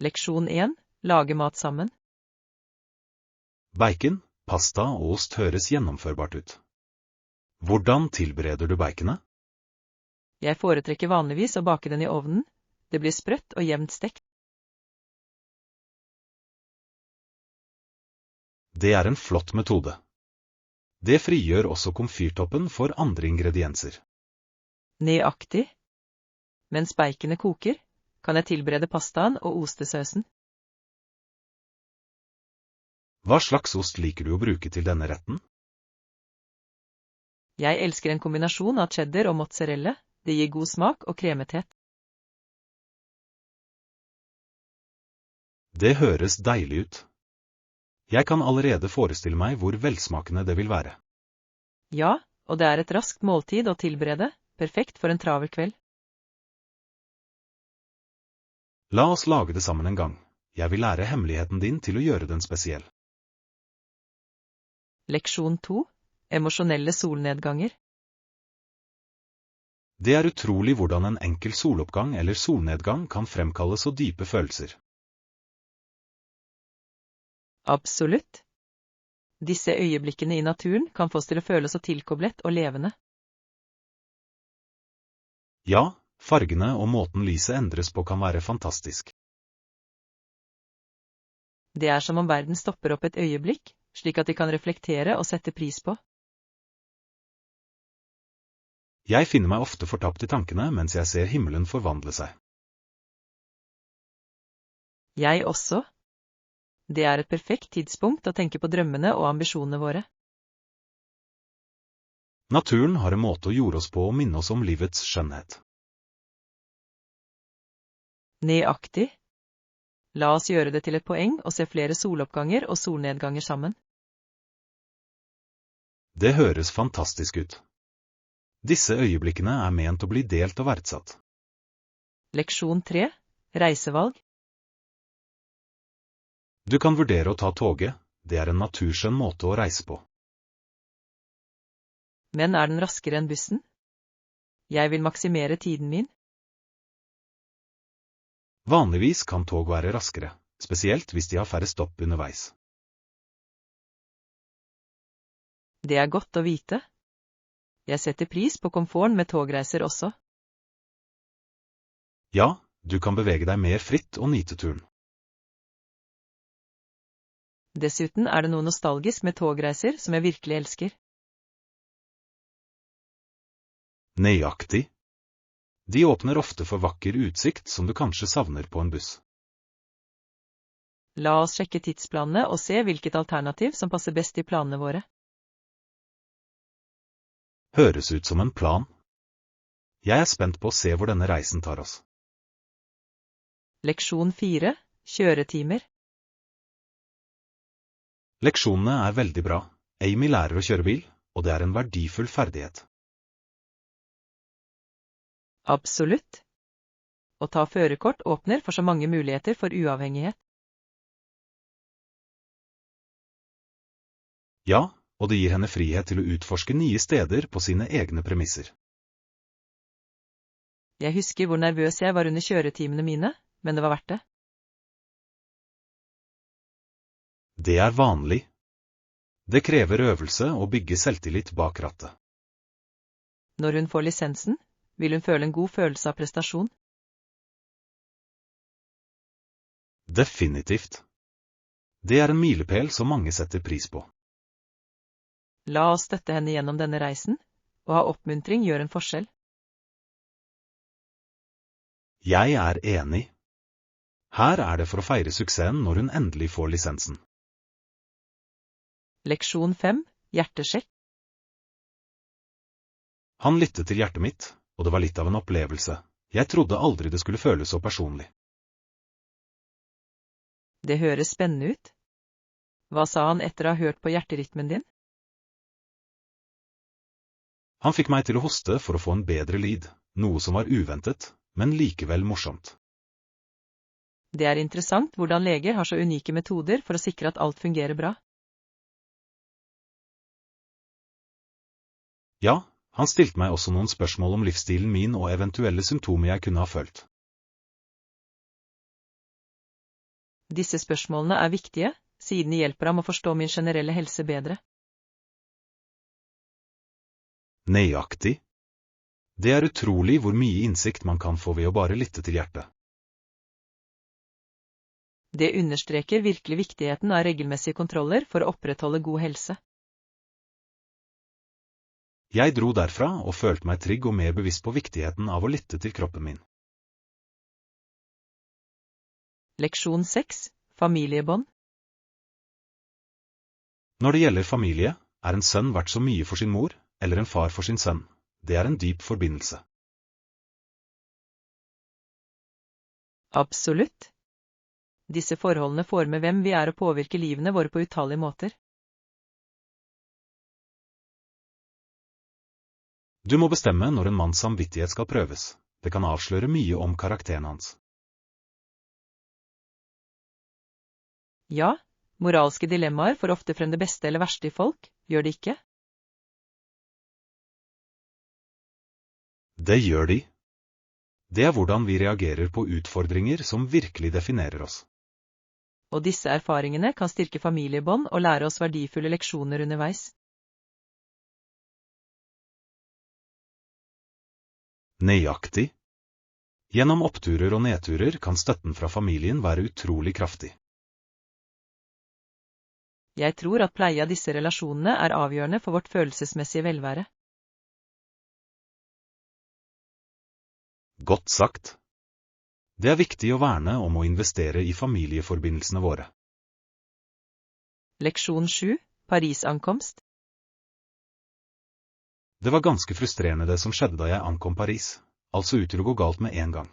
Leksjon 1. Lage mat sammen. Bacon, pasta og ost høres gjennomførbart ut. Hvordan tilbereder du baconet? Jeg foretrekker vanligvis å bake den i ovnen. Det blir sprøtt og jevnt stekt. Det er en flott metode. Det frigjør også komfyrtoppen for andre ingredienser. Nøyaktig. Mens baconet koker, kan jeg tilberede pastaen og ostesausen. Hva slags ost liker du å bruke til denne retten? Jeg elsker en kombinasjon av cheddar og mozzarella. Det gir god smak og kremethet. Det høres deilig ut. Jeg kan allerede forestille meg hvor velsmakende det vil være. Ja, og det er et raskt måltid å tilberede, perfekt for en travel kveld. La oss lage det sammen en gang. Jeg vil lære hemmeligheten din til å gjøre den spesiell. Leksjon 2. Emosjonelle solnedganger. Det er utrolig hvordan en enkel soloppgang eller solnedgang kan fremkalle så dype følelser. Absolutt. Disse øyeblikkene i naturen kan få oss til å føle så tilkoblet og levende. Ja, fargene og måten lyset endres på kan være fantastisk. Det er som om verden stopper opp et øyeblikk, slik at de kan reflektere og sette pris på. Jeg finner meg ofte fortapt i tankene mens jeg ser himmelen forvandle seg. Jeg også. Det er et perfekt tidspunkt å tenke på drømmene og ambisjonene våre. Naturen har en måte å jorde oss på og minne oss om livets skjønnhet. Nøyaktig. La oss gjøre det til et poeng å se flere soloppganger og solnedganger sammen. Det høres fantastisk ut. Disse øyeblikkene er ment å bli delt og verdsatt. Leksjon 3. Reisevalg. Du kan vurdere å ta toget, det er en naturskjønn måte å reise på. Men er den raskere enn bussen? Jeg vil maksimere tiden min. Vanligvis kan tog være raskere, spesielt hvis de har færre stopp underveis. Det er godt å vite. Jeg setter pris på komforten med togreiser også. Ja, du kan bevege deg mer fritt og nyte turen. Dessuten er det noe nostalgisk med togreiser som jeg virkelig elsker. Nøyaktig. De åpner ofte for vakker utsikt som du kanskje savner på en buss. La oss sjekke tidsplanene og se hvilket alternativ som passer best i planene våre. Høres ut som en plan. Jeg er spent på å se hvor denne reisen tar oss. Leksjon 4. Kjøretimer. Leksjonene er veldig bra. Amy lærer å kjøre bil, og det er en verdifull ferdighet. Absolutt. Å ta førerkort åpner for så mange muligheter for uavhengighet. Ja, og det gir henne frihet til å utforske nye steder på sine egne premisser. Jeg husker hvor nervøs jeg var under kjøretimene mine, men det var verdt det. Det er vanlig. Det krever øvelse å bygge selvtillit bak rattet. Når hun får lisensen, vil hun føle en god følelse av prestasjon. Definitivt. Det er en milepæl som mange setter pris på. La oss støtte henne gjennom denne reisen, og ha oppmuntring gjør en forskjell. Jeg er enig. Her er det for å feire suksessen når hun endelig får lisensen. Leksjon 5. Hjertesjekk. Han lyttet til hjertet mitt, og det var litt av en opplevelse. Jeg trodde aldri det skulle føles så personlig. Det høres spennende ut. Hva sa han etter å ha hørt på hjerterytmen din? Han fikk meg til å hoste for å få en bedre lyd, noe som var uventet, men likevel morsomt. Det er interessant hvordan leger har så unike metoder for å sikre at alt fungerer bra. Ja, han stilte meg også noen spørsmål om livsstilen min og eventuelle symptomer jeg kunne ha følt. Disse spørsmålene er viktige, siden de hjelper ham å forstå min generelle helse bedre. Nøyaktig. Det er utrolig hvor mye innsikt man kan få ved å bare lytte til hjertet. Det understreker virkelig viktigheten av regelmessige kontroller for å opprettholde god helse. Jeg dro derfra og følte meg trygg og mer bevisst på viktigheten av å lytte til kroppen min. Leksjon 6. Familiebånd. Når det gjelder familie, er en sønn verdt så mye for sin mor, eller en far for sin sønn. Det er en dyp forbindelse. Absolutt. Disse forholdene former hvem vi er og påvirker livene våre på utallige måter. Du må bestemme når en manns samvittighet skal prøves. Det kan avsløre mye om karakteren hans. Ja, moralske dilemmaer får ofte frem det beste eller verste i folk, gjør de ikke? Det gjør de. Det er hvordan vi reagerer på utfordringer som virkelig definerer oss. Og disse erfaringene kan styrke familiebånd og lære oss verdifulle leksjoner underveis. Nøyaktig. Gjennom oppturer og nedturer kan støtten fra familien være utrolig kraftig. Jeg tror at pleie av disse relasjonene er avgjørende for vårt følelsesmessige velvære. Godt sagt. Det er viktig å verne om å investere i familieforbindelsene våre. Leksjon 7. Paris-ankomst. Det var ganske frustrerende det som skjedde da jeg ankom Paris, altså ut til å gå galt med en gang.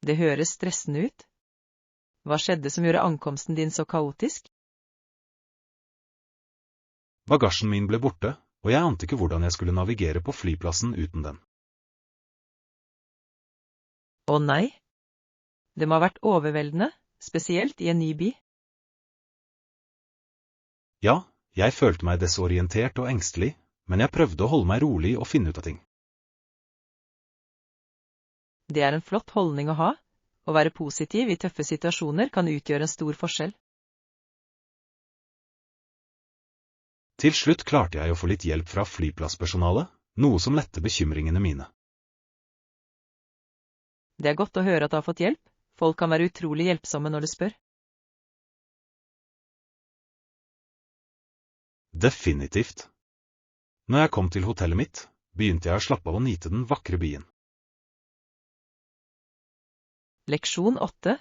Det høres stressende ut. Hva skjedde som gjorde ankomsten din så kaotisk? Bagasjen min ble borte, og jeg ante ikke hvordan jeg skulle navigere på flyplassen uten den. Å nei. Det må ha vært overveldende, spesielt i en ny by. Ja, jeg følte meg desorientert og engstelig, men jeg prøvde å holde meg rolig og finne ut av ting. Det er en flott holdning å ha. Å være positiv i tøffe situasjoner kan utgjøre en stor forskjell. Til slutt klarte jeg å få litt hjelp fra flyplasspersonalet, noe som lette bekymringene mine. Det er godt å høre at du har fått hjelp. Folk kan være utrolig hjelpsomme når du spør. Definitivt. Når jeg kom til hotellet mitt, begynte jeg å slappe av og nyte den vakre byen. Leksjon 8.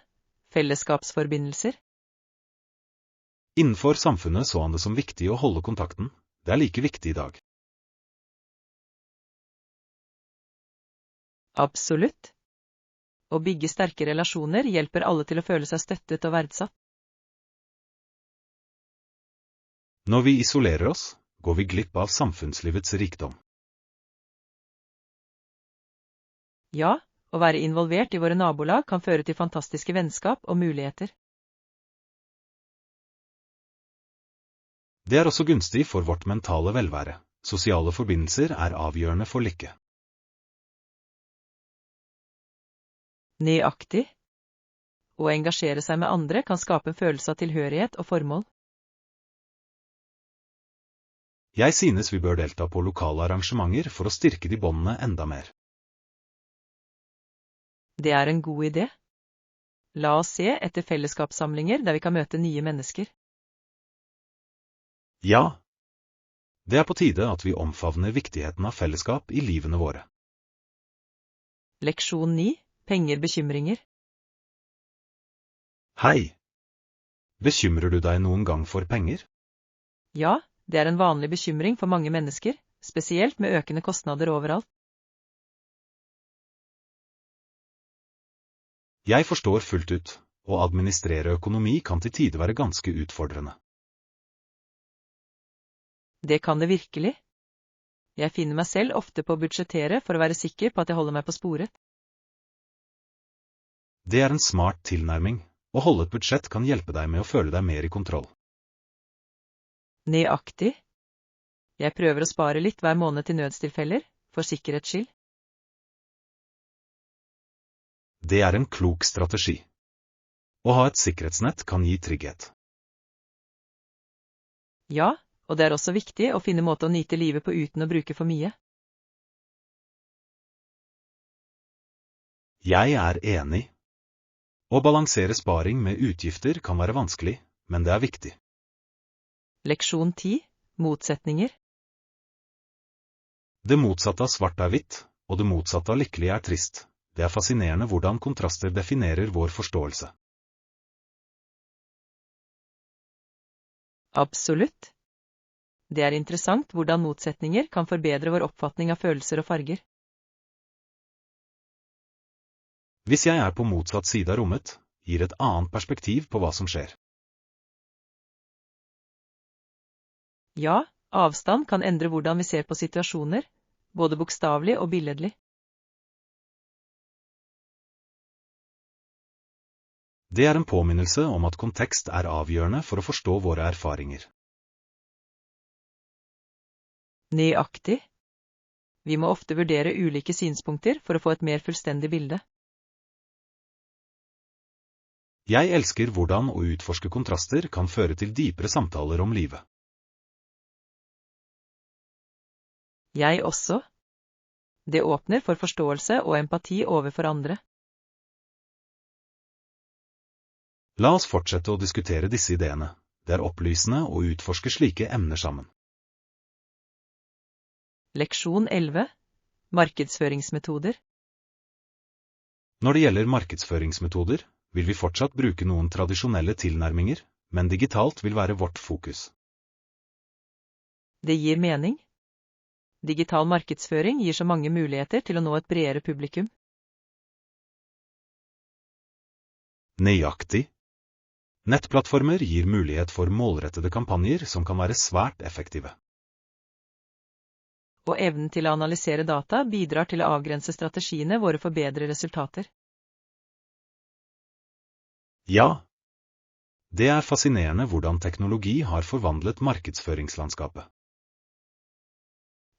Fellesskapsforbindelser. Innenfor samfunnet så han det som viktig å holde kontakten. Det er like viktig i dag. Absolutt. Å bygge sterke relasjoner hjelper alle til å føle seg støttet og verdsatt. Når vi isolerer oss, går vi glipp av samfunnslivets rikdom. Ja, å være involvert i våre nabolag kan føre til fantastiske vennskap og muligheter. Det er også gunstig for vårt mentale velvære. Sosiale forbindelser er avgjørende for lykke. Nøyaktig. Å engasjere seg med andre kan skape en følelse av tilhørighet og formål. Jeg synes vi bør delta på lokale arrangementer for å styrke de båndene enda mer. Det er en god idé. La oss se etter fellesskapssamlinger der vi kan møte nye mennesker. Ja. Det er på tide at vi omfavner viktigheten av fellesskap i livene våre. Leksjon 9. Penger, bekymringer. Hei. Bekymrer du deg noen gang for penger? Ja, det er en vanlig bekymring for mange mennesker, spesielt med økende kostnader overalt. Jeg forstår fullt ut, å administrere økonomi kan til tider være ganske utfordrende. Det kan det virkelig. Jeg finner meg selv ofte på å budsjettere for å være sikker på at jeg holder meg på sporet. Det er en smart tilnærming. Å holde et budsjett kan hjelpe deg med å føle deg mer i kontroll. Nøyaktig. Jeg prøver å spare litt hver måned til nødstilfeller, for sikkerhets skyld. Det er en klok strategi. Å ha et sikkerhetsnett kan gi trygghet. Ja, og det er også viktig å finne måte å nyte livet på uten å bruke for mye. Jeg er enig. Å balansere sparing med utgifter kan være vanskelig, men det er viktig. Leksjon 10. Motsetninger. Det motsatte av svart er hvitt, og det motsatte av lykkelig er trist. Det er fascinerende hvordan kontraster definerer vår forståelse. Absolutt. Det er interessant hvordan motsetninger kan forbedre vår oppfatning av følelser og farger. Hvis jeg er på motsatt side av rommet, gir et annet perspektiv på hva som skjer. Ja, avstand kan endre hvordan vi ser på situasjoner, både bokstavelig og billedlig. Det er en påminnelse om at kontekst er avgjørende for å forstå våre erfaringer. Nøyaktig. Vi må ofte vurdere ulike synspunkter for å få et mer fullstendig bilde. Jeg elsker hvordan å utforske kontraster kan føre til dypere samtaler om livet. Jeg også. Det åpner for forståelse og empati overfor andre. La oss fortsette å diskutere disse ideene. Det er opplysende å utforske slike emner sammen. Leksjon 11. Markedsføringsmetoder. Når det gjelder markedsføringsmetoder, vil vi fortsatt bruke noen tradisjonelle tilnærminger, men digitalt vil være vårt fokus. Det gir mening. Digital markedsføring gir så mange muligheter til å nå et bredere publikum. Nøyaktig. Nettplattformer gir mulighet for målrettede kampanjer som kan være svært effektive. Og evnen til å analysere data bidrar til å avgrense strategiene våre for bedre resultater. Ja. Det er fascinerende hvordan teknologi har forvandlet markedsføringslandskapet.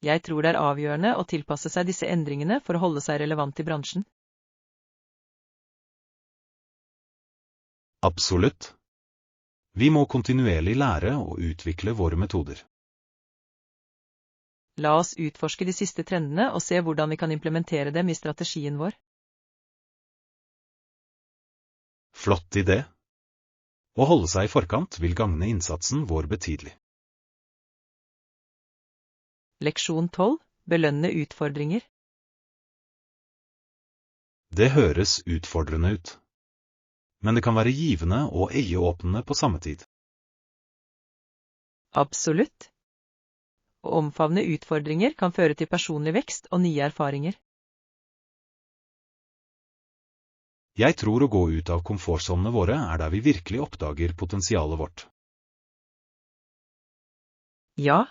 Jeg tror det er avgjørende å tilpasse seg disse endringene for å holde seg relevant i bransjen. Absolutt. Vi må kontinuerlig lære og utvikle våre metoder. La oss utforske de siste trendene og se hvordan vi kan implementere dem i strategien vår. Flott idé. Å holde seg i forkant vil gagne innsatsen vår betydelig. Leksjon 12. Belønne utfordringer. Det høres utfordrende ut. Men det kan være givende og øyeåpnende på samme tid. Absolutt. Å omfavne utfordringer kan føre til personlig vekst og nye erfaringer. Jeg tror å gå ut av komfortsonene våre er der vi virkelig oppdager potensialet vårt. Ja.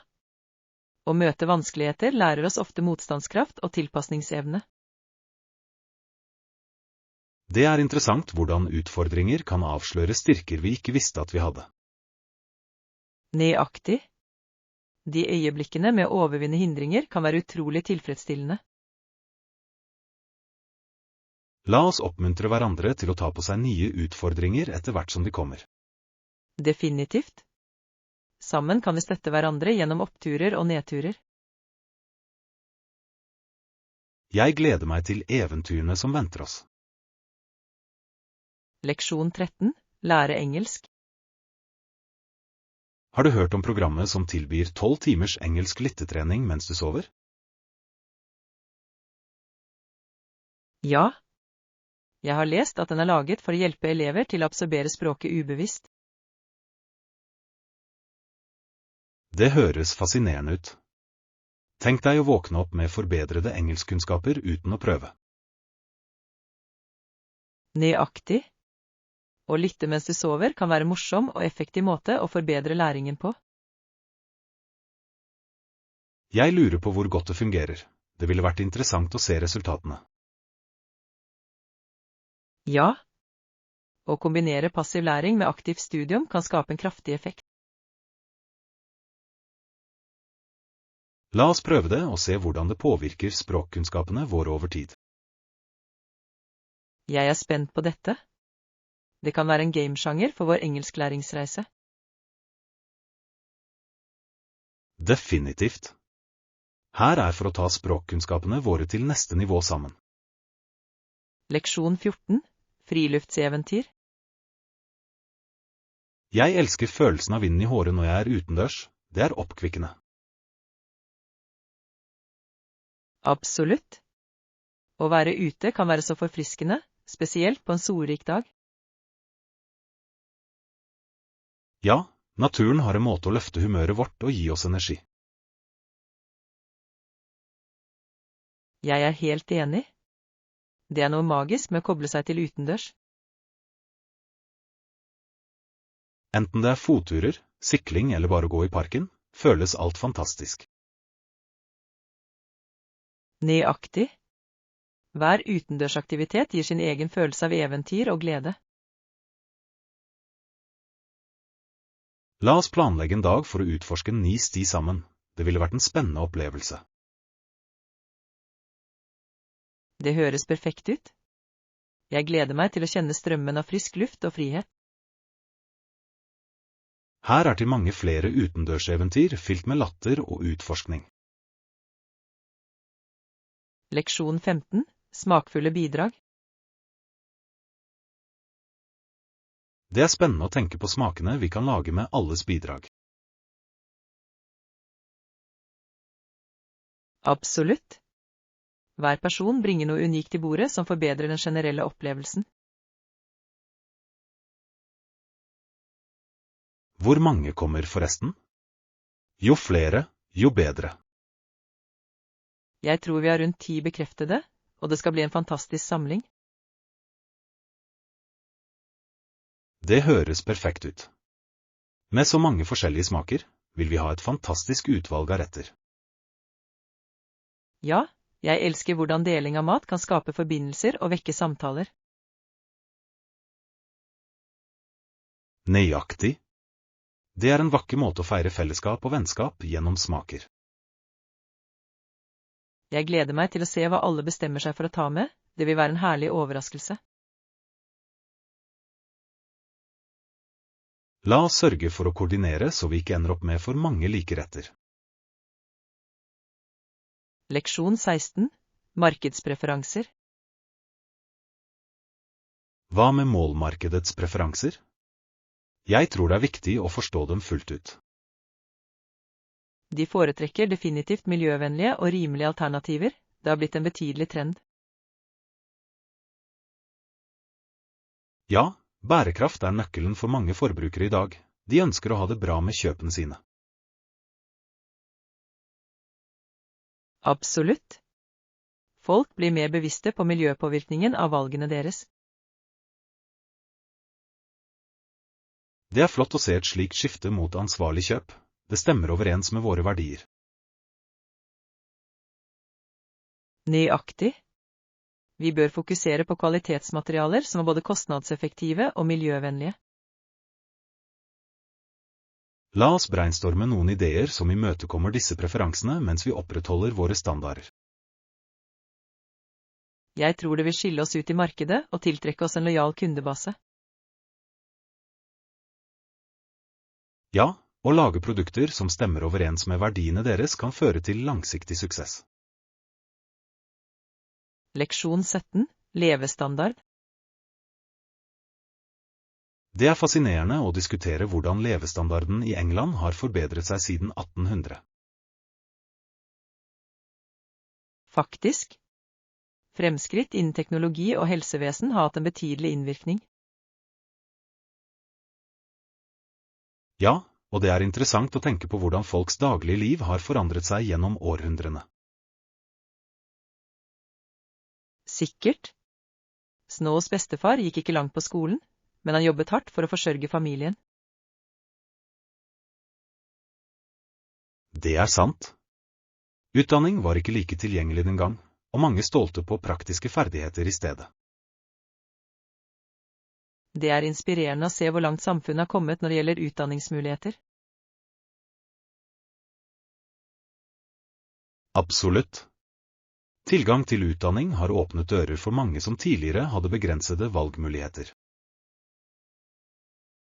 Å møte vanskeligheter lærer oss ofte motstandskraft og tilpasningsevne. Det er interessant hvordan utfordringer kan avsløre styrker vi ikke visste at vi hadde. Nøyaktig. De øyeblikkene med å overvinne hindringer kan være utrolig tilfredsstillende. La oss oppmuntre hverandre til å ta på seg nye utfordringer etter hvert som de kommer. Definitivt. Sammen kan vi støtte hverandre gjennom oppturer og nedturer. Jeg gleder meg til eventyrene som venter oss. Leksjon 13. Lære engelsk. Har du hørt om programmet som tilbyr 12 timers engelsk lyttetrening mens du sover? Ja. Jeg har lest at den er laget for å hjelpe elever til å absorbere språket ubevisst. Det høres fascinerende ut. Tenk deg å våkne opp med forbedrede engelskkunnskaper uten å prøve. Nøyaktig. Å lytte mens du sover kan være en morsom og effektiv måte å forbedre læringen på. Jeg lurer på hvor godt det fungerer. Det ville vært interessant å se resultatene. Ja. Å kombinere passiv læring med aktivt studium kan skape en kraftig effekt. La oss prøve det og se hvordan det påvirker språkkunnskapene våre over tid. Jeg er spent på dette. Det kan være en gamesjanger for vår engelsklæringsreise. Definitivt. Her er for å ta språkkunnskapene våre til neste nivå sammen. Leksjon 14. Friluftseventyr. Jeg elsker følelsen av vinden i håret når jeg er utendørs. Det er oppkvikkende. Absolutt. Å være ute kan være så forfriskende, spesielt på en solrik dag. Ja, naturen har en måte å løfte humøret vårt og gi oss energi. Jeg er helt enig. Det er noe magisk med å koble seg til utendørs. Enten det er fotturer, sykling eller bare å gå i parken, føles alt fantastisk. Nøyaktig. Hver utendørsaktivitet gir sin egen følelse av eventyr og glede. La oss planlegge en dag for å utforske en ny sti sammen. Det ville vært en spennende opplevelse. Det høres perfekt ut. Jeg gleder meg til å kjenne strømmen av frisk luft og frihet. Her er til mange flere utendørseventyr fylt med latter og utforskning. Leksjon 15. Smakfulle bidrag. Det er spennende å tenke på smakene vi kan lage med alles bidrag. Absolutt. Hver person bringer noe unikt til bordet som forbedrer den generelle opplevelsen. Hvor mange kommer forresten? Jo flere, jo bedre. Jeg tror vi har rundt 10 bekreftede, og det skal bli en fantastisk samling. Det høres perfekt ut. Med så mange forskjellige smaker, vil vi ha et fantastisk utvalg av retter. Ja, jeg elsker hvordan deling av mat kan skape forbindelser og vekke samtaler. Nøyaktig. Det er en vakker måte å feire fellesskap og vennskap gjennom smaker. Jeg gleder meg til å se hva alle bestemmer seg for å ta med. Det vil være en herlig overraskelse. La oss sørge for å koordinere så vi ikke ender opp med for mange like retter. Leksjon 16. Markedspreferanser. Hva med målmarkedets preferanser? Jeg tror det er viktig å forstå dem fullt ut. De foretrekker definitivt miljøvennlige og rimelige alternativer. Det har blitt en betydelig trend. Ja, bærekraft er nøkkelen for mange forbrukere i dag. De ønsker å ha det bra med kjøpene sine. Absolutt. Folk blir mer bevisste på miljøpåvirkningen av valgene deres. Det er flott å se et slikt skifte mot ansvarlig kjøp. Det stemmer overens med våre verdier. Nøyaktig. Vi bør fokusere på kvalitetsmaterialer som er både kostnadseffektive og miljøvennlige. La oss brainstorme noen ideer som imøtekommer disse preferansene mens vi opprettholder våre standarder. Jeg tror det vil skille oss ut i markedet og tiltrekke oss en lojal kundebase. Ja, å lage produkter som stemmer overens med verdiene deres kan føre til langsiktig suksess. Leksjon 17. Levestandard. Det er fascinerende å diskutere hvordan levestandarden i England har forbedret seg siden 1800. Faktisk. Fremskritt innen teknologi og helsevesen har hatt en betydelig innvirkning. Ja, og det er interessant å tenke på hvordan folks daglige liv har forandret seg gjennom århundrene. Sikkert. Snows bestefar gikk ikke langt på skolen, men han jobbet hardt for å forsørge familien. Det er sant. Utdanning var ikke like tilgjengelig den gang, og mange stolte på praktiske ferdigheter i stedet. Det er inspirerende å se hvor langt samfunnet har kommet når det gjelder utdanningsmuligheter. Absolutt. Tilgang til utdanning har åpnet dører for mange som tidligere hadde begrensede valgmuligheter.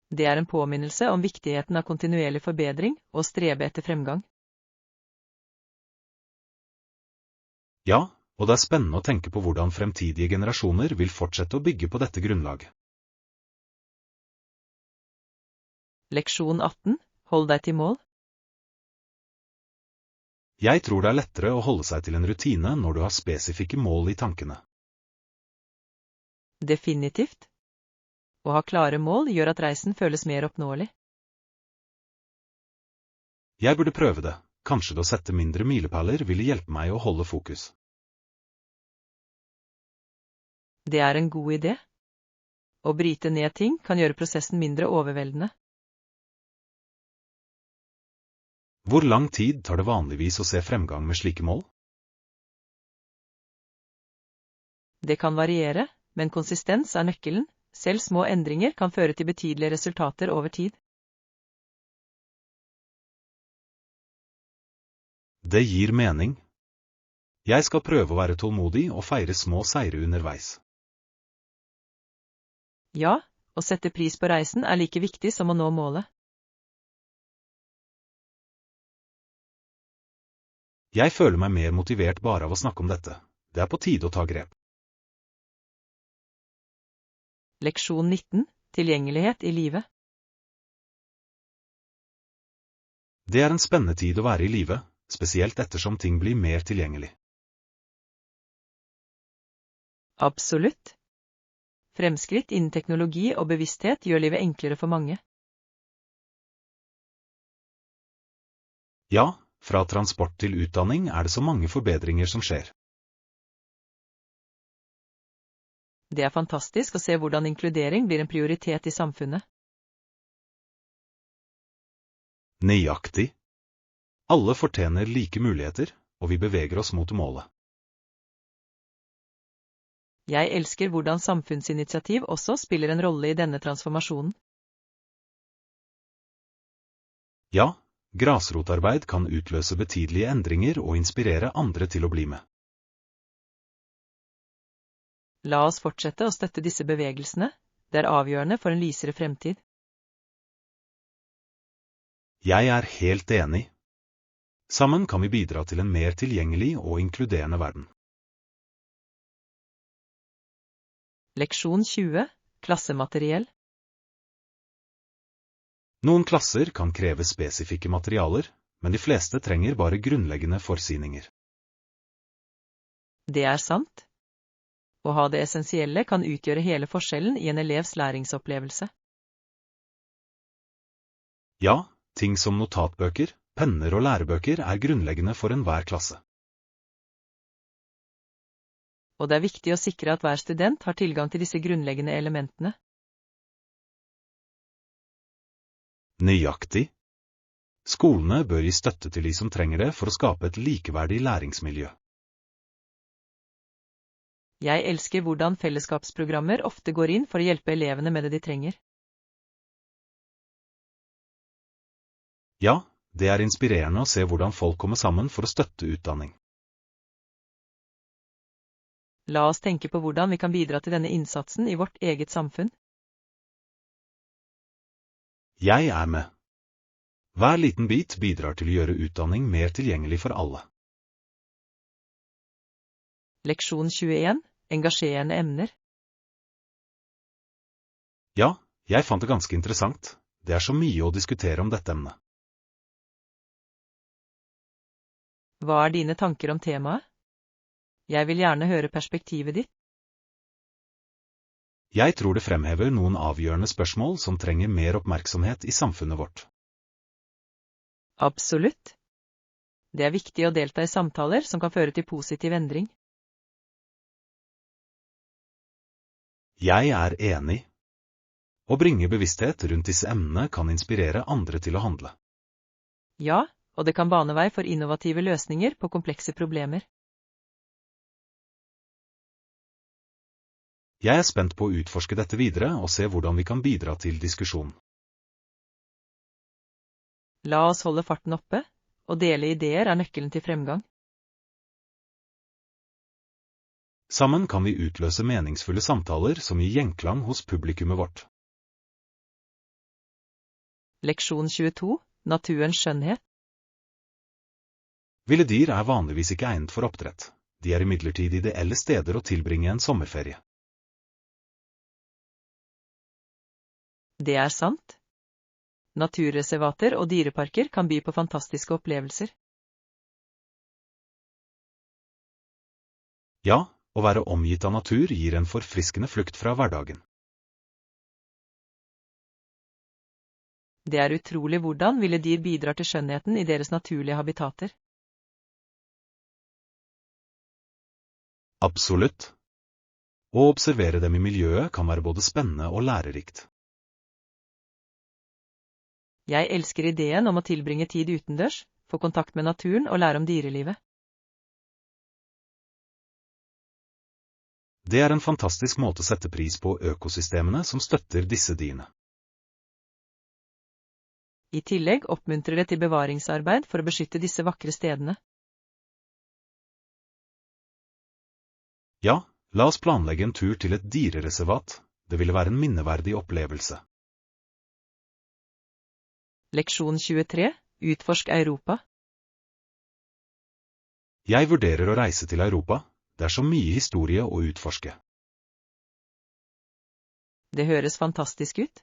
Det er en påminnelse om viktigheten av kontinuerlig forbedring og strebe etter fremgang. Ja, og det er spennende å tenke på hvordan fremtidige generasjoner vil fortsette å bygge på dette grunnlaget. Leksjon 18. Hold deg til mål. Jeg tror det er lettere å holde seg til en rutine når du har spesifikke mål i tankene. Definitivt. Å ha klare mål gjør at reisen føles mer oppnåelig. Jeg burde prøve det. Kanskje det å sette mindre milepæler ville hjelpe meg å holde fokus. Det er en god idé. Å bryte ned ting kan gjøre prosessen mindre overveldende. Hvor lang tid tar det vanligvis å se fremgang med slike mål? Det kan variere, men konsistens er nøkkelen. Selv små endringer kan føre til betydelige resultater over tid. Det gir mening. Jeg skal prøve å være tålmodig og feire små seire underveis. Ja, å sette pris på reisen er like viktig som å nå målet. Jeg føler meg mer motivert bare av å snakke om dette. Det er på tide å ta grep. Leksjon 19. Tilgjengelighet i livet. Det er en spennende tid å være i livet, spesielt ettersom ting blir mer tilgjengelig. Absolutt. Fremskritt innen teknologi og bevissthet gjør livet enklere for mange. Ja, fra transport til utdanning er det så mange forbedringer som skjer. Det er fantastisk å se hvordan inkludering blir en prioritet i samfunnet. Nøyaktig. Alle fortjener like muligheter, og vi beveger oss mot målet. Jeg elsker hvordan samfunnsinitiativ også spiller en rolle i denne transformasjonen. Ja, grasrotarbeid kan utløse betydelige endringer og inspirere andre til å bli med. La oss fortsette å støtte disse bevegelsene. Det er avgjørende for en lysere fremtid. Jeg er helt enig. Sammen kan vi bidra til en mer tilgjengelig og inkluderende verden. Leksjon 20. Klassemateriell. Noen klasser kan kreve spesifikke materialer, men de fleste trenger bare grunnleggende forsyninger. Det er sant. Å ha det essensielle kan utgjøre hele forskjellen i en elevs læringsopplevelse. Ja, ting som notatbøker, penner og lærebøker er grunnleggende for enhver klasse. Og det er viktig å sikre at hver student har tilgang til disse grunnleggende elementene. Nøyaktig. Skolene bør gi støtte til de som trenger det for å skape et likeverdig læringsmiljø. Jeg elsker hvordan fellesskapsprogrammer ofte går inn for å hjelpe elevene med det de trenger. Ja, det er inspirerende å se hvordan folk kommer sammen for å støtte utdanning. La oss tenke på hvordan vi kan bidra til denne innsatsen i vårt eget samfunn. Jeg er med. Hver liten bit bidrar til å gjøre utdanning mer tilgjengelig for alle. Leksjon 21. Engasjerende emner. Ja, jeg fant det ganske interessant. Det er så mye å diskutere om dette emnet. Hva er dine tanker om temaet? Jeg vil gjerne høre perspektivet ditt. Jeg tror det fremhever noen avgjørende spørsmål som trenger mer oppmerksomhet i samfunnet vårt. Absolutt. Det er viktig å delta i samtaler som kan føre til positiv endring. Jeg er enig. Å bringe bevissthet rundt disse emnene kan inspirere andre til å handle. Ja, og det kan bane vei for innovative løsninger på komplekse problemer. Jeg er spent på å utforske dette videre og se hvordan vi kan bidra til diskusjon. La oss holde farten oppe, og dele ideer er nøkkelen til fremgang. Sammen kan vi utløse meningsfulle samtaler som gir gjenklang hos publikummet vårt. Leksjon 22. Naturens skjønnhet. Ville dyr er vanligvis ikke egnet for oppdrett. De er imidlertid ideelle steder å tilbringe en sommerferie. Det er sant. Naturreservater og dyreparker kan by på fantastiske opplevelser. Ja, å være omgitt av natur gir en forfriskende flukt fra hverdagen. Det er utrolig hvordan ville dyr bidrar til skjønnheten i deres naturlige habitater. Absolutt. Å observere dem i miljøet kan være både spennende og lærerikt. Jeg elsker ideen om å tilbringe tid utendørs, få kontakt med naturen og lære om dyrelivet. Det er en fantastisk måte å sette pris på økosystemene som støtter disse dyrene. I tillegg oppmuntrer det til bevaringsarbeid for å beskytte disse vakre stedene. Ja, la oss planlegge en tur til et dyrereservat. Det ville være en minneverdig opplevelse. Leksjon 23. Utforsk Europa. Jeg vurderer å reise til Europa. Det er så mye historie å utforske. Det høres fantastisk ut.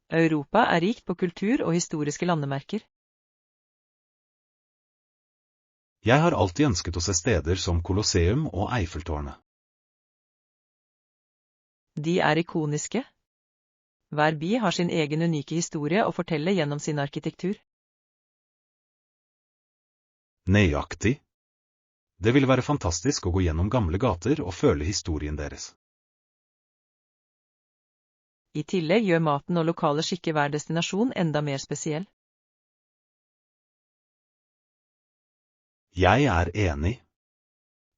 Europa er rikt på kultur og historiske landemerker. Jeg har alltid ønsket å se steder som Colosseum og Eiffeltårnet. De er ikoniske. Hver by har sin egen unike historie å fortelle gjennom sin arkitektur. Nøyaktig. Det ville være fantastisk å gå gjennom gamle gater og føle historien deres. I tillegg gjør maten og lokale skikker hver destinasjon enda mer spesiell. Jeg er enig.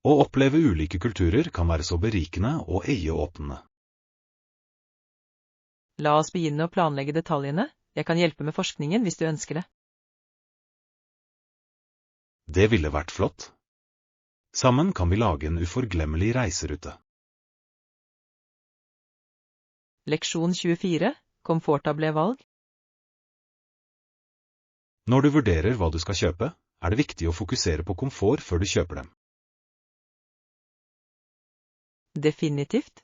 Å oppleve ulike kulturer kan være så berikende og øyeåpnende. La oss begynne å planlegge detaljene. Jeg kan hjelpe med forskningen hvis du ønsker det. Det ville vært flott. Sammen kan vi lage en uforglemmelig reiserute. Leksjon 24. Komfortable valg. Når du vurderer hva du skal kjøpe, er det viktig å fokusere på komfort før du kjøper dem. Definitivt.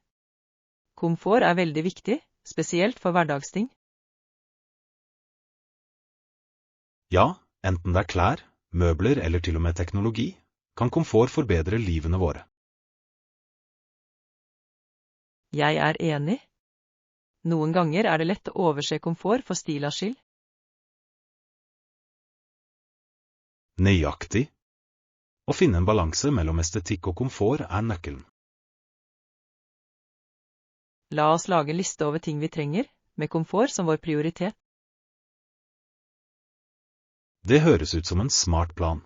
Komfort er veldig viktig, spesielt for hverdagsting. Ja, enten det er klær, møbler eller til og med teknologi, kan komfort forbedre livene våre. Jeg er enig. Noen ganger er det lett å overse komfort for stilas skyld. Nøyaktig. Å finne en balanse mellom estetikk og komfort er nøkkelen. La oss lage en liste over ting vi trenger, med komfort som vår prioritet. Det høres ut som en smart plan.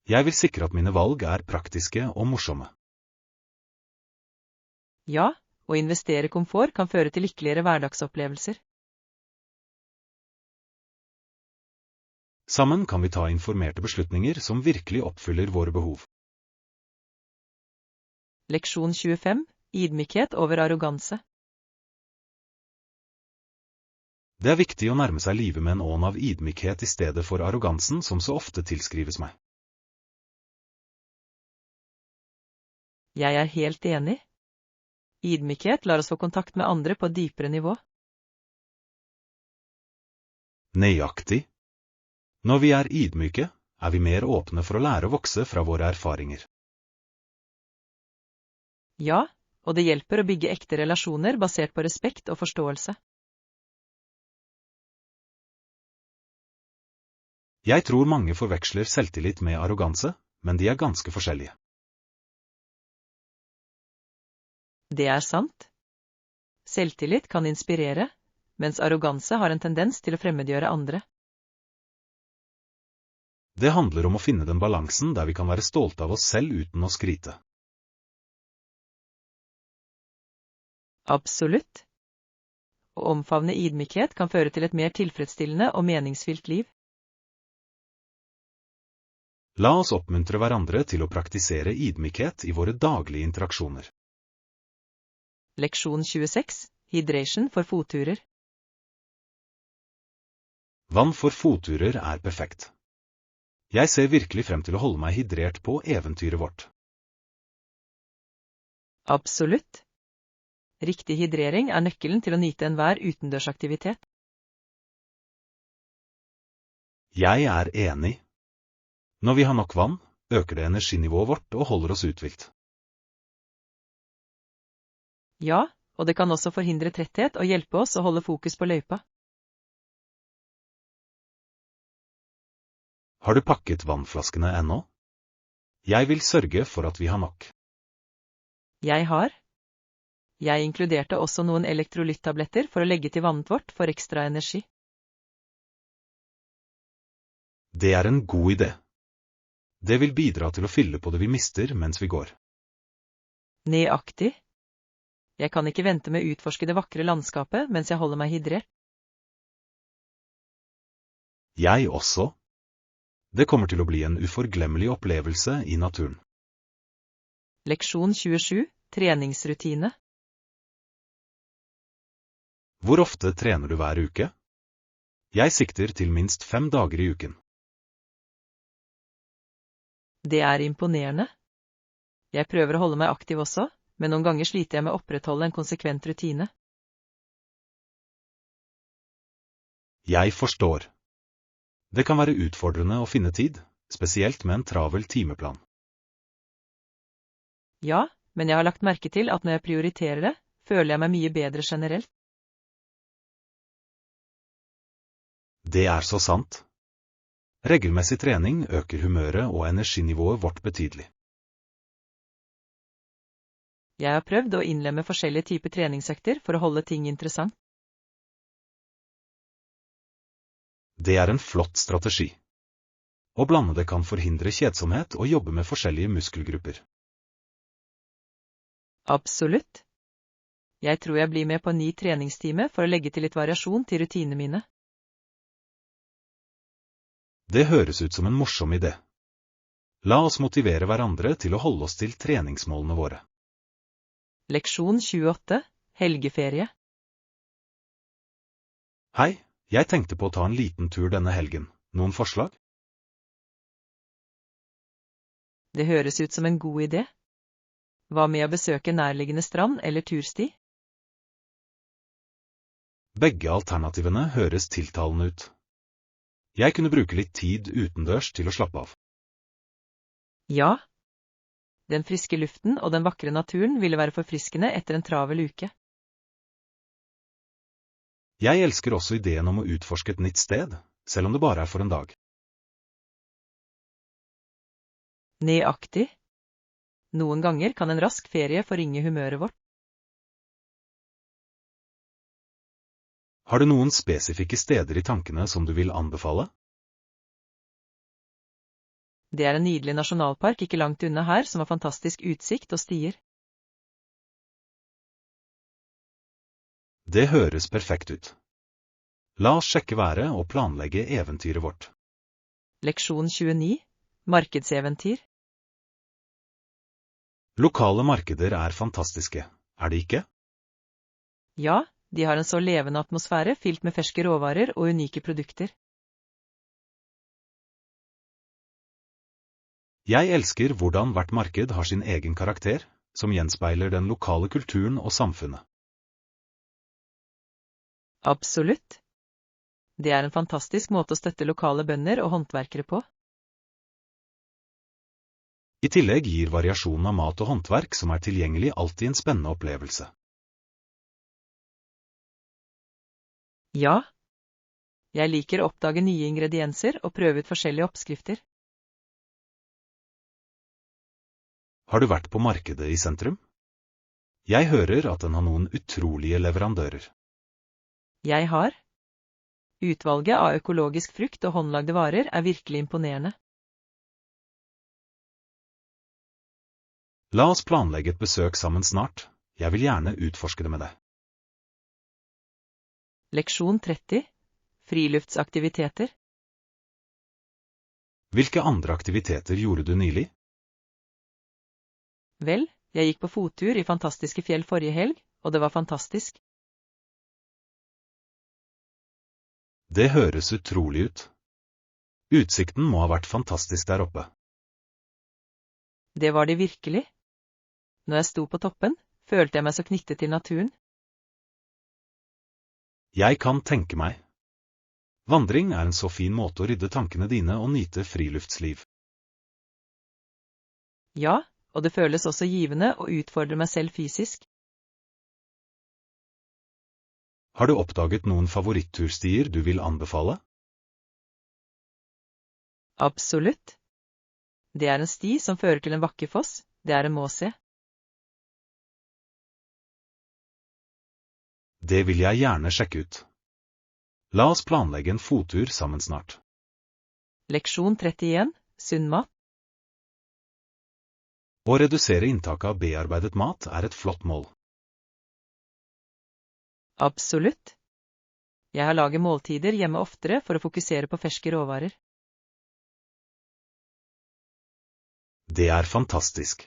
Jeg vil sikre at mine valg er praktiske og morsomme. Ja, å investere i komfort kan føre til lykkeligere hverdagsopplevelser. Sammen kan vi ta informerte beslutninger som virkelig oppfyller våre behov. Leksjon 25. Ydmykhet over arroganse. Det er viktig å nærme seg livet med en ånd av ydmykhet i stedet for arrogansen som så ofte tilskrives meg. Jeg er helt enig. Ydmykhet lar oss få kontakt med andre på et dypere nivå. Nøyaktig. Når vi er ydmyke, er vi mer åpne for å lære å vokse fra våre erfaringer. Ja, og det hjelper å bygge ekte relasjoner basert på respekt og forståelse. Jeg tror mange forveksler selvtillit med arroganse, men de er ganske forskjellige. Det er sant. Selvtillit kan inspirere, mens arroganse har en tendens til å fremmedgjøre andre. Det handler om å finne den balansen der vi kan være stolte av oss selv uten å skryte. Absolutt. Å omfavne ydmykhet kan føre til et mer tilfredsstillende og meningsfylt liv. La oss oppmuntre hverandre til å praktisere ydmykhet i våre daglige interaksjoner. Leksjon 26, hydration for fotturer. Vann for fotturer er perfekt. Jeg ser virkelig frem til å holde meg hydrert på eventyret vårt. Absolutt. Riktig hydrering er nøkkelen til å nyte enhver utendørsaktivitet. Jeg er enig. Når vi har nok vann, øker det energinivået vårt og holder oss uthvilt. Ja, og det kan også forhindre tretthet og hjelpe oss å holde fokus på løypa. Har du pakket vannflaskene ennå? Jeg vil sørge for at vi har nok. Jeg har. Jeg inkluderte også noen elektrolyttabletter for å legge til vannet vårt for ekstra energi. Det er en god idé. Det vil bidra til å fylle på det vi mister mens vi går. Nøyaktig. Jeg kan ikke vente med å utforske det vakre landskapet mens jeg holder meg hydrert. Jeg også. Det kommer til å bli en uforglemmelig opplevelse i naturen. Leksjon 27, treningsrutine. Hvor ofte trener du hver uke? Jeg sikter til minst 5 dager i uken. Det er imponerende. Jeg prøver å holde meg aktiv også, men noen ganger sliter jeg med å opprettholde en konsekvent rutine. Jeg forstår. Det kan være utfordrende å finne tid, spesielt med en travel timeplan. Ja, men jeg har lagt merke til at når jeg prioriterer det, føler jeg meg mye bedre generelt. Det er så sant. Regelmessig trening øker humøret og energinivået vårt betydelig. Jeg har prøvd å innlemme forskjellige typer treningsøkter for å holde ting interessant. Det er en flott strategi. Å blande det kan forhindre kjedsomhet og jobbe med forskjellige muskelgrupper. Absolutt. Jeg tror jeg blir med på en ny treningstime for å legge til litt variasjon til rutinene mine. Det høres ut som en morsom idé. La oss motivere hverandre til å holde oss til treningsmålene våre. Leksjon 28, helgeferie. Hei, jeg tenkte på å ta en liten tur denne helgen. Noen forslag? Det høres ut som en god idé. Hva med å besøke nærliggende strand eller tursti? Begge alternativene høres tiltalende ut. Jeg kunne bruke litt tid utendørs til å slappe av. Ja. Den friske luften og den vakre naturen ville være forfriskende etter en travel uke. Jeg elsker også ideen om å utforske et nytt sted, selv om det bare er for en dag. Nøyaktig. Noen ganger kan en rask ferie forringe humøret vårt. Har du noen spesifikke steder i tankene som du vil anbefale? Det er en nydelig nasjonalpark ikke langt unna her som har fantastisk utsikt og stier. Det høres perfekt ut. La oss sjekke været og planlegge eventyret vårt. Leksjon 29, markedseventyr. Lokale markeder er fantastiske, er de ikke? Ja, de har en så levende atmosfære fylt med ferske råvarer og unike produkter. Jeg elsker hvordan hvert marked har sin egen karakter, som gjenspeiler den lokale kulturen og samfunnet. Absolutt. Det er en fantastisk måte å støtte lokale bønder og håndverkere på. I tillegg gir variasjonen av mat og håndverk som er tilgjengelig alltid en spennende opplevelse. Ja. Jeg liker å oppdage nye ingredienser og prøve ut forskjellige oppskrifter. Har du vært på markedet i sentrum? Jeg hører at den har noen utrolige leverandører. Jeg har. Utvalget av økologisk frukt og håndlagde varer er virkelig imponerende. La oss planlegge et besøk sammen snart. Jeg vil gjerne utforske det med deg. Leksjon 30, friluftsaktiviteter. Hvilke andre aktiviteter gjorde du nylig? Vel, jeg gikk på fottur i fantastiske fjell forrige helg, og det var fantastisk. Det høres utrolig ut. Utsikten må ha vært fantastisk der oppe. Det var det virkelig. Når jeg sto på toppen, følte jeg meg så knyttet til naturen. Jeg kan tenke meg. Vandring er en så fin måte å rydde tankene dine og nyte friluftsliv. Ja, og det føles også givende å utfordre meg selv fysisk. Har du oppdaget noen favoritturstier du vil anbefale? Absolutt. Det er en sti som fører til en vakker foss, det er en må se. Det vil jeg gjerne sjekke ut. La oss planlegge en fottur sammen snart. Leksjon 31, sunn mat. Å redusere inntaket av bearbeidet mat er et flott mål. Absolutt. Jeg har laget måltider hjemme oftere for å fokusere på ferske råvarer. Det er fantastisk.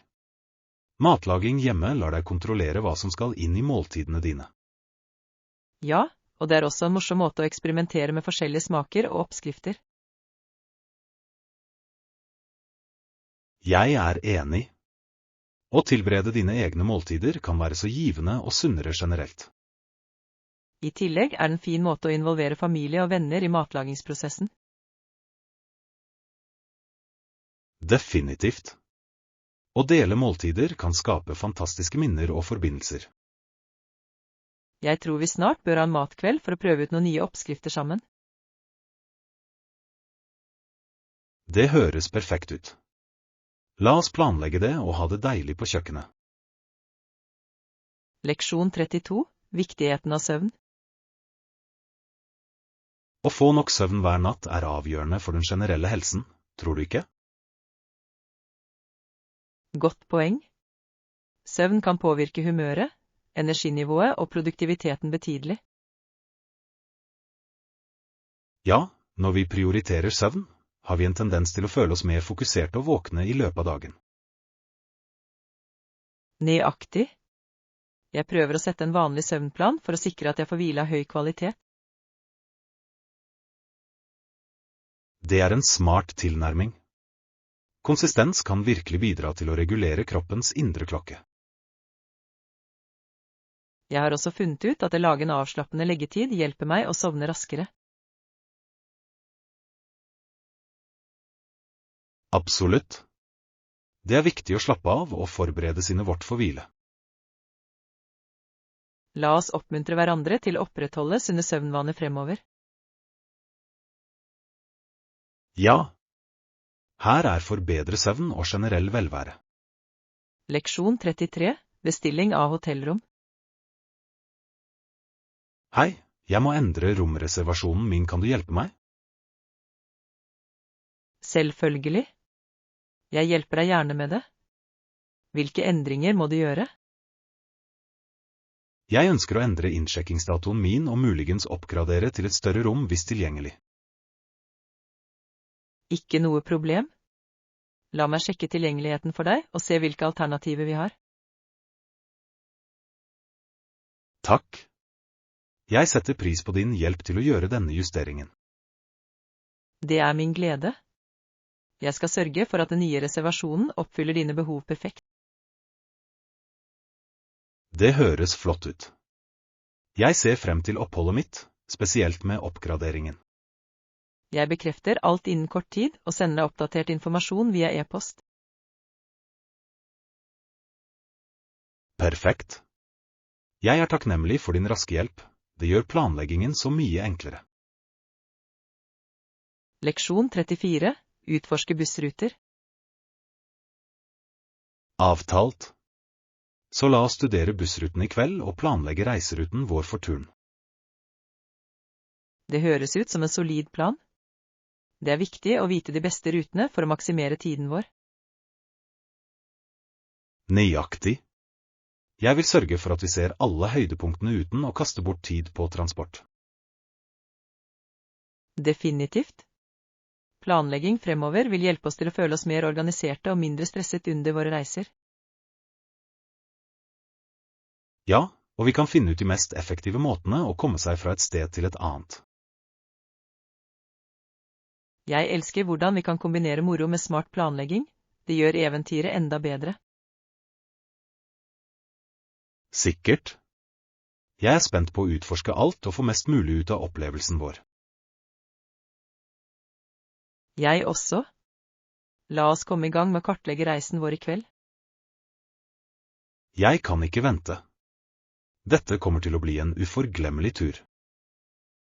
Matlaging hjemme lar deg kontrollere hva som skal inn i måltidene dine. Ja, og det er også en morsom måte å eksperimentere med forskjellige smaker og oppskrifter. Jeg er enig. Å tilberede dine egne måltider kan være så givende og sunnere generelt. I tillegg er det en fin måte å involvere familie og venner i matlagingsprosessen. Definitivt. Å dele måltider kan skape fantastiske minner og forbindelser. Jeg tror vi snart bør ha en matkveld for å prøve ut noen nye oppskrifter sammen. Det høres perfekt ut. La oss planlegge det og ha det deilig på kjøkkenet. Leksjon 32, viktigheten av søvn. Å få nok søvn hver natt er avgjørende for den generelle helsen, tror du ikke? Godt poeng. Søvn kan påvirke humøret, energinivået og produktiviteten betydelig. Ja, når vi prioriterer søvn, har vi en tendens til å føle oss mer fokuserte og våkne i løpet av dagen. Nøyaktig. Jeg prøver å sette en vanlig søvnplan for å sikre at jeg får hvile av høy kvalitet. Det er en smart tilnærming. Konsistens kan virkelig bidra til å regulere kroppens indre klokke. Jeg har også funnet ut at å lage en avslappende leggetid hjelper meg å sovne raskere. Absolutt. Det er viktig å slappe av og forberede sinnet vårt for hvile. La oss oppmuntre hverandre til å opprettholde sunne søvnvaner fremover. Ja. Her er for bedre søvn og generell velvære. Leksjon 33, bestilling av hotellrom. Hei, jeg må endre romreservasjonen min, kan du hjelpe meg? Selvfølgelig. Jeg hjelper deg gjerne med det. Hvilke endringer må du gjøre? Jeg ønsker å endre innsjekkingsdatoen min og muligens oppgradere til et større rom hvis tilgjengelig. Ikke noe problem. La meg sjekke tilgjengeligheten for deg og se hvilke alternativer vi har. Takk. Jeg setter pris på din hjelp til å gjøre denne justeringen. Det er min glede. Jeg skal sørge for at den nye reservasjonen oppfyller dine behov perfekt. Det høres flott ut. Jeg ser frem til oppholdet mitt, spesielt med oppgraderingen. Jeg bekrefter alt innen kort tid og sender deg oppdatert informasjon via e-post. Perfekt. Jeg er takknemlig for din raske hjelp. Det gjør planleggingen så mye enklere. Leksjon 34, utforske bussruter. Avtalt. Så la oss studere bussruten i kveld og planlegge reiseruten vår for turen. Det høres ut som en solid plan. Det er viktig å vite de beste rutene for å maksimere tiden vår. Nøyaktig. Jeg vil sørge for at vi ser alle høydepunktene uten å kaste bort tid på transport. Definitivt. Planlegging fremover vil hjelpe oss til å føle oss mer organiserte og mindre stresset under våre reiser. Ja, og vi kan finne ut de mest effektive måtene å komme seg fra et sted til et annet. Jeg elsker hvordan vi kan kombinere moro med smart planlegging. Det gjør eventyret enda bedre. Sikkert. Jeg er spent på å utforske alt og få mest mulig ut av opplevelsen vår. Jeg også. La oss komme i gang med å kartlegge reisen vår i kveld. Jeg kan ikke vente. Dette kommer til å bli en uforglemmelig tur.